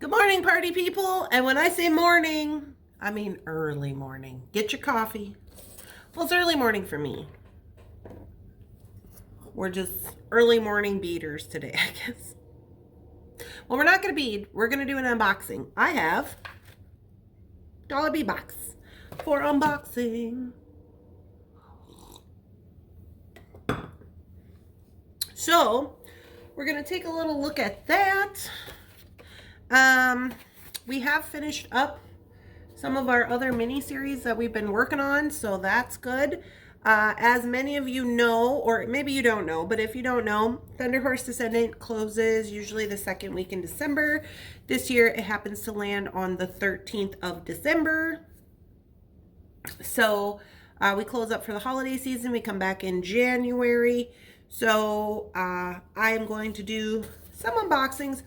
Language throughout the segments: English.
Good morning, party people. And when I say morning, I mean early morning. Get your coffee. Well, it's early morning for me. We're just early morning beaders today, I guess. Well, we're not going to bead. We're going to do an unboxing. I have Dollar Bead Box for unboxing. So, we're going to take a little look at that. We have finished up some of our other mini series that we've been working on, so that's good. As many of you know, or maybe you don't know, but if you don't know, Thunderhorse Descendant closes usually the second week in December. This year it happens to land on the 13th of December. So we close up for the holiday season. We come back in January. So I am going to do some unboxings,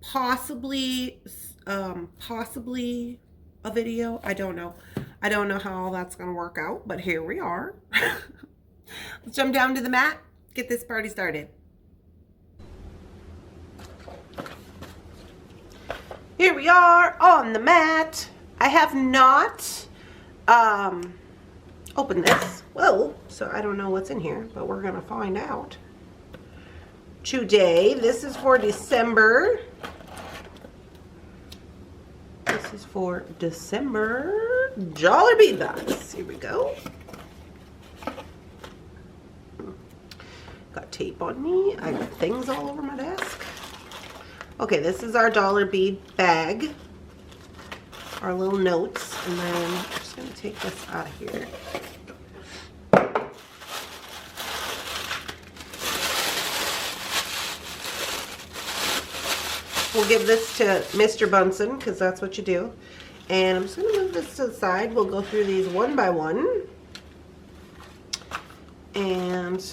possibly a video. I don't know how that's gonna work out, but here we are. Let's jump down to the mat, get this party started. Here we are on the mat. I have not opened this. Whoa, so I don't know what's in here, but we're gonna find out today. This is for December. This is for December Dollar Bead Box. Here we go. Got tape on me. I got things all over my desk. Okay, this is our dollar bead bag. Our little notes. And then I'm just going to take this out of here. We'll give this to Mr. Bunsen because that's what you do. And I'm just going to move this to the side. We'll go through these one by one. And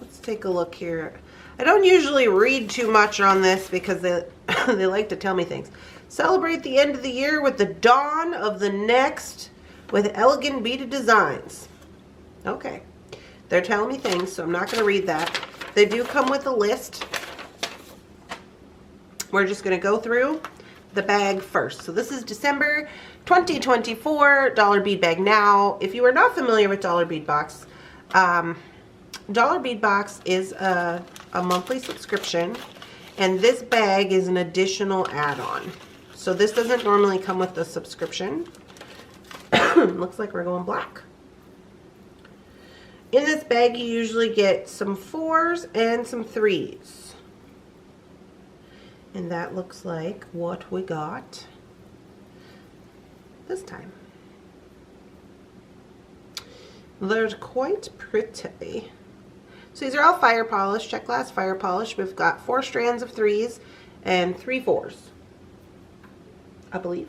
let's take a look here. I don't usually read too much on this because they, they like to tell me things. Celebrate the end of the year with the dawn of the next with elegant beaded designs. Okay. They're telling me things, so I'm not going to read that. They do come with a list. We're just going to go through the bag first. So this is December 2024 Dollar Bead Bag. Now, if you are not familiar with Dollar Bead Box, Dollar Bead Box is a monthly subscription, and this bag is an additional add-on. So this doesn't normally come with the subscription. Looks like we're going black. In this bag, you usually get some 4s and some 3s. And that looks like what we got this time. They're quite pretty. So these are all fire polish, check glass fire polish. We've got 4 strands of 3s and 3 4s, I believe.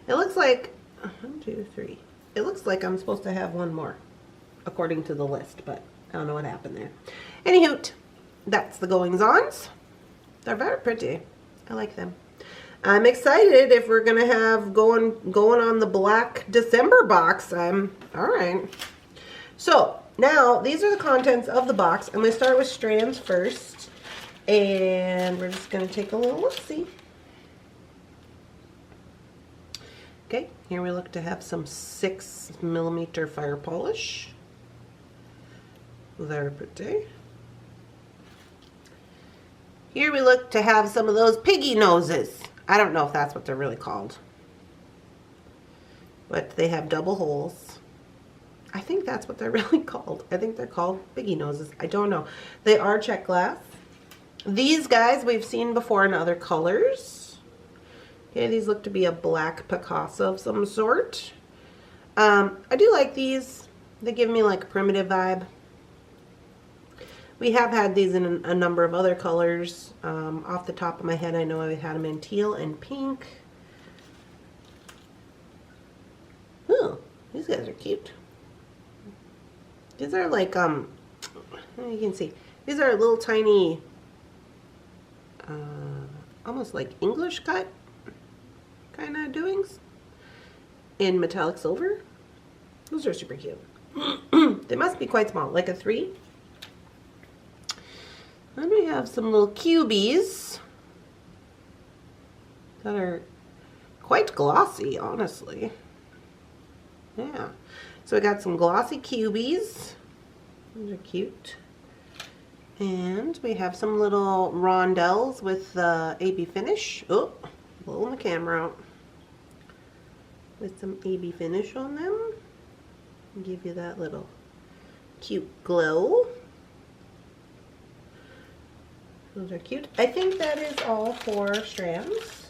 It looks like 1, 2, 3. It looks like I'm supposed to have one more, according to the list, but I don't know what happened there. Anywho, that's the goings-ons. They're very pretty. I like them. I'm excited if we're gonna have going on the black December box. All right. So now these are the contents of the box. I'm gonna start with strands first, and we're just gonna take a little look-see. Okay, here we look to have some 6mm fire polish. Very pretty. Here we look to have some of those piggy noses. I don't know if that's what they're really called, but they have double holes. I think that's what they're really called. I think they're called piggy noses. I don't know. They are check glass. These guys we've seen before in other colors. Okay, these look to be a black Picasso of some sort. I do like these. They give me like a primitive vibe. We have had these in a number of other colors. Off the top of my head, I know I had them in teal and pink. Oh, these guys are cute. These are like, you can see, these are little tiny, almost like English cut kind of doings in metallic silver. Those are super cute. They must be quite small, like a 3. Then we have some little cubies that are quite glossy, honestly. Yeah. So we got some glossy cubies. Those are cute. And we have some little rondelles with AB finish. Oh, blowing the camera out. With some AB finish on them. Give you that little cute glow. Those are cute. I think that is all 4 strands.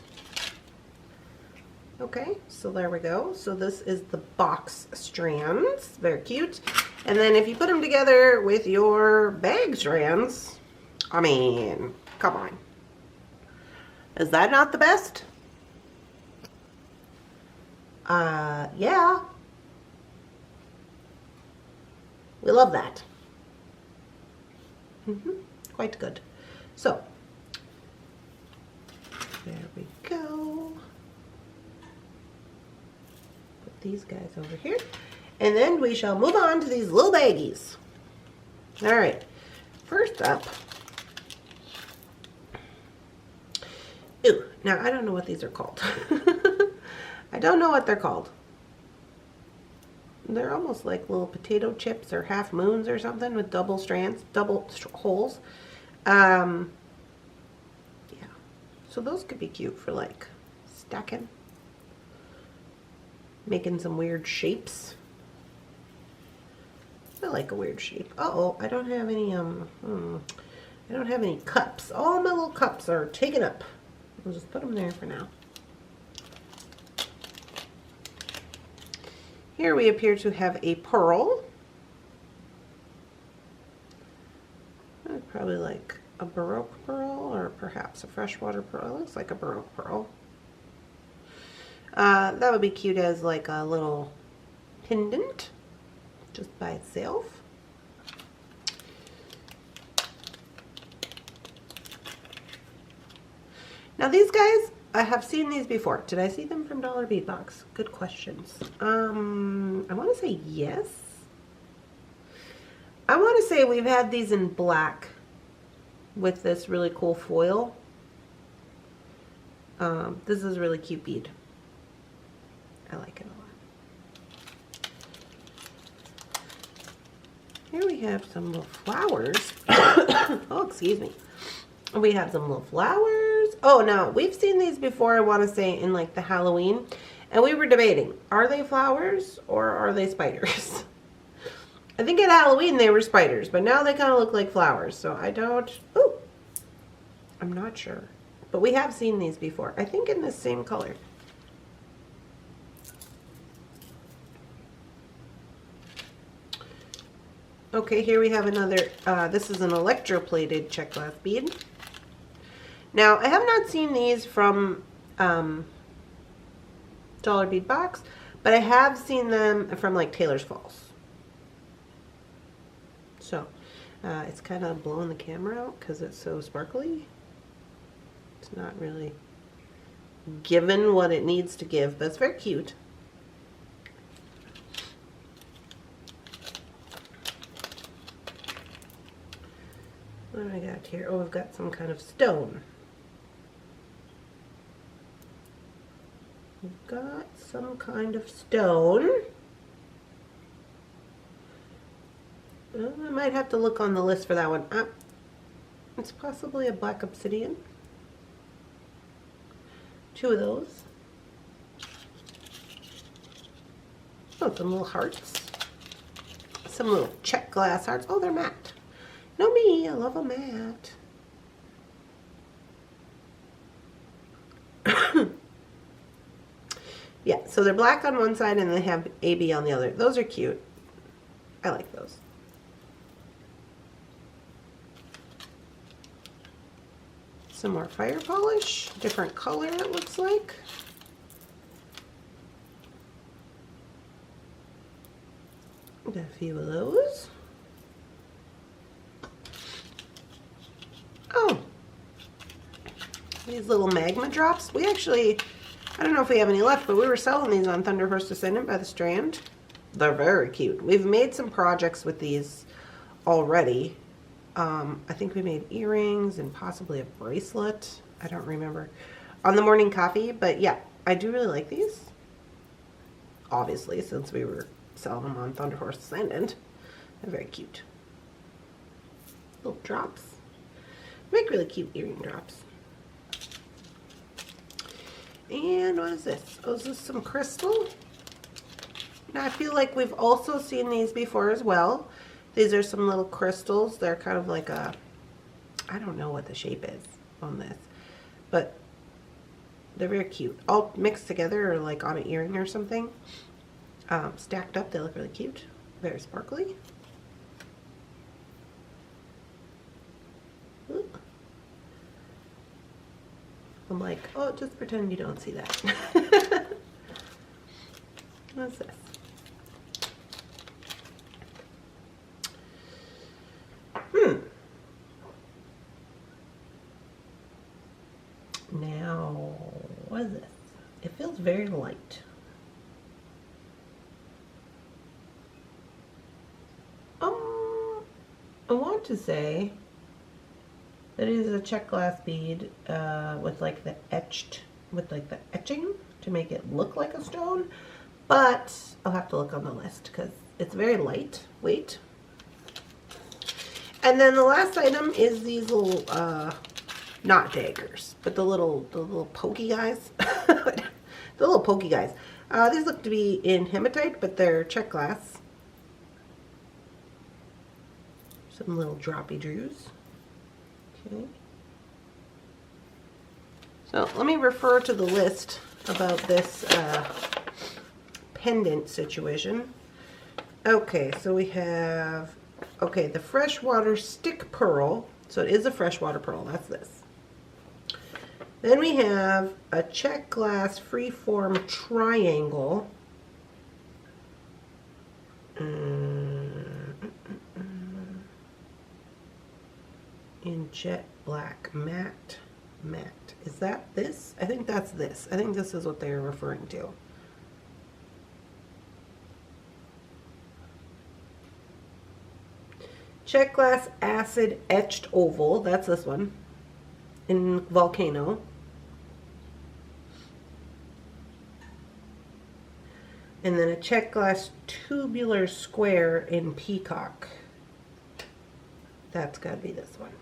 Okay, so there we go. So this is the box strands. Very cute. And then if you put them together with your bag strands, I mean, come on. Is that not the best? Yeah. We love that. Quite good. So, there we go. Put these guys over here. And then we shall move on to these little baggies. All right. First up. Ooh, now I don't know what these are called. I don't know what they're called. They're almost like little potato chips or half moons or something with double strands, double holes. Yeah. So those could be cute for like stacking. Making some weird shapes. I like a weird shape. Uh-oh, I don't have any, I don't have any cups. All my little cups are taken up. I'll just put them there for now. Here we appear to have a pearl. Probably like a Baroque pearl or perhaps a freshwater pearl. It looks like a Baroque pearl. That would be cute as like a little pendant just by itself. Now these guys, I have seen these before. Did I see them from Dollar Bead Box? Good questions. I want to say yes. I want to say we've had these in black with this really cool foil. This is a really cute bead. I like it a lot. Here we have some little flowers. Oh, excuse me. We have some little flowers. Oh, now, we've seen these before, I want to say, in like the Halloween. And we were debating, are they flowers or are they spiders? I think at Halloween they were spiders, but now they kind of look like flowers. So I don't, ooh, I'm not sure. But we have seen these before. I think in the same color. Okay, here we have another, this is an electroplated check glass bead. Now, I have not seen these from Dollar Bead Box, but I have seen them from like Taylor's Falls. So, it's kind of blowing the camera out because it's so sparkly. It's not really given what it needs to give, but it's very cute. What do I got here? Oh, we've got some kind of stone. We've got some kind of stone. I might have to look on the list for that one. It's possibly a black obsidian. 2 of those. Oh, some little hearts. Some little check glass hearts. Oh, they're matte. Know me, I love a matte. Yeah, so they're black on one side and they have AB on the other. Those are cute. I like those. Some more fire polish, different color it looks like. Got a few of those. Oh, these little magma drops. We actually, I don't know if we have any left, but we were selling these on Thunderhorse Descendant by the strand. They're very cute. We've made some projects with these already. I think we made earrings and possibly a bracelet. I don't remember. On the morning coffee, but yeah, I do really like these. Obviously, since we were selling them on Thunderhorse Descendant. They're very cute. Little drops. Make really cute earring drops. And what is this? Oh, is this some crystal? Now, I feel like we've also seen these before as well. These are some little crystals. They're kind of like a, I don't know what the shape is on this, but they're very cute. All mixed together or like on an earring or something. Stacked up, they look really cute. Very sparkly. Ooh. I'm like, oh, just pretend you don't see that. What's this? Now, what is this? It feels very light. I want to say that it is a check glass bead with like the etching to make it look like a stone, but I'll have to look on the list because it's very lightweight. And then the last item is these little not daggers, but the little pokey guys. The little pokey guys. These look to be in hematite, but they're check glass. Some little droppy drews. Okay. So let me refer to the list about this pendant situation. Okay, so we have, okay, the freshwater stick pearl. So it is a freshwater pearl. That's this. Then we have a check glass freeform triangle. In jet black matte. Is that this? I think that's this. I think this is what they're referring to. Check glass acid etched oval. That's this one. In volcano. And then a check glass tubular square in peacock. That's got to be this one.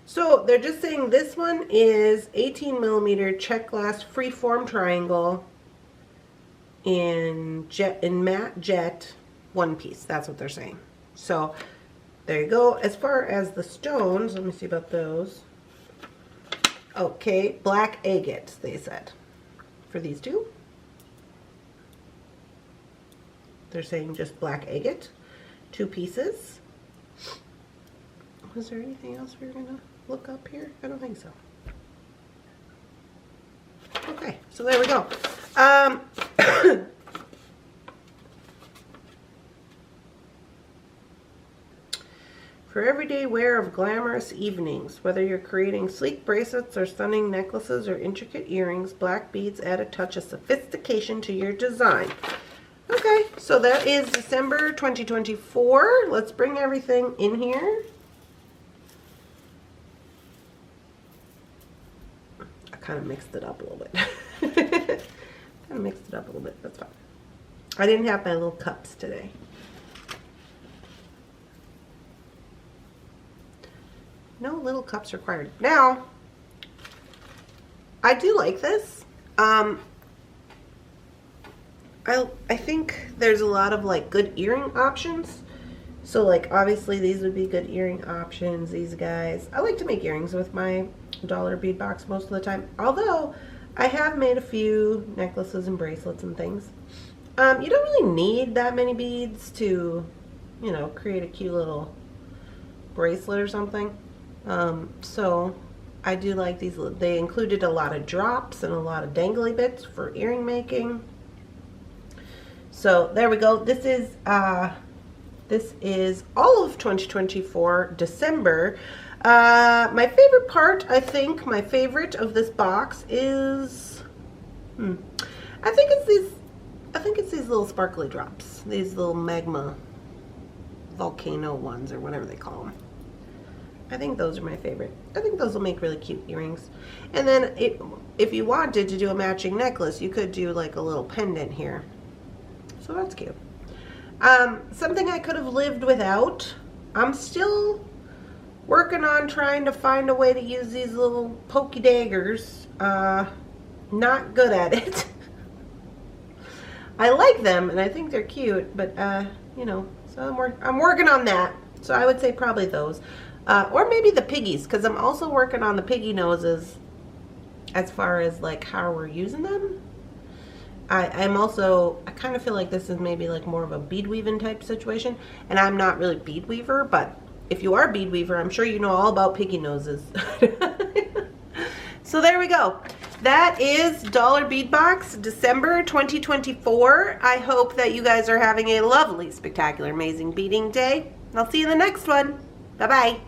So they're just saying this one is 18 millimeter check glass freeform triangle in matte jet one piece. That's what they're saying. So there you go. As far as the stones, let me see about those. Okay, black agate, they said, for these two. They're saying just black agate, 2 pieces. Was there anything else we were going to look up here? I don't think so. Okay, so there we go. For everyday wear of glamorous evenings, whether you're creating sleek bracelets or stunning necklaces or intricate earrings, black beads add a touch of sophistication to your design. Okay, so that is December 2024. Let's bring everything in here. I kind of mixed it up a little bit. That's fine. I didn't have my little cups today. No little cups required. Now, I do like this. I think there's a lot of like good earring options. So like obviously these would be good earring options, these guys. I like to make earrings with my Dollar Bead Box most of the time. Although I have made a few necklaces and bracelets and things. You don't really need that many beads to, you know, create a cute little bracelet or something. So I do like these. They included a lot of drops and a lot of dangly bits for earring making. So there we go. This is all of 2024 December. My favorite part, I think, my favorite of this box is, I think it's these little sparkly drops. These little magma volcano ones or whatever they call them. I think those are my favorite. I think those will make really cute earrings. And then if you wanted to do a matching necklace, you could do like a little pendant here. So that's cute. Something I could have lived without. I'm still working on trying to find a way to use these little pokey daggers. Not good at it. I like them and I think they're cute, but you know, so I'm working on that. So I would say probably those. Or maybe the piggies, because I'm also working on the piggy noses as far as like how we're using them. I kind of feel like this is maybe like more of a bead weaving type situation, and I'm not really bead weaver, but if you are a bead weaver, I'm sure you know all about piggy noses. So there we go. That is Dollar Bead Box, December 2024. I hope that you guys are having a lovely, spectacular, amazing beading day. I'll see you in the next one. Bye-bye.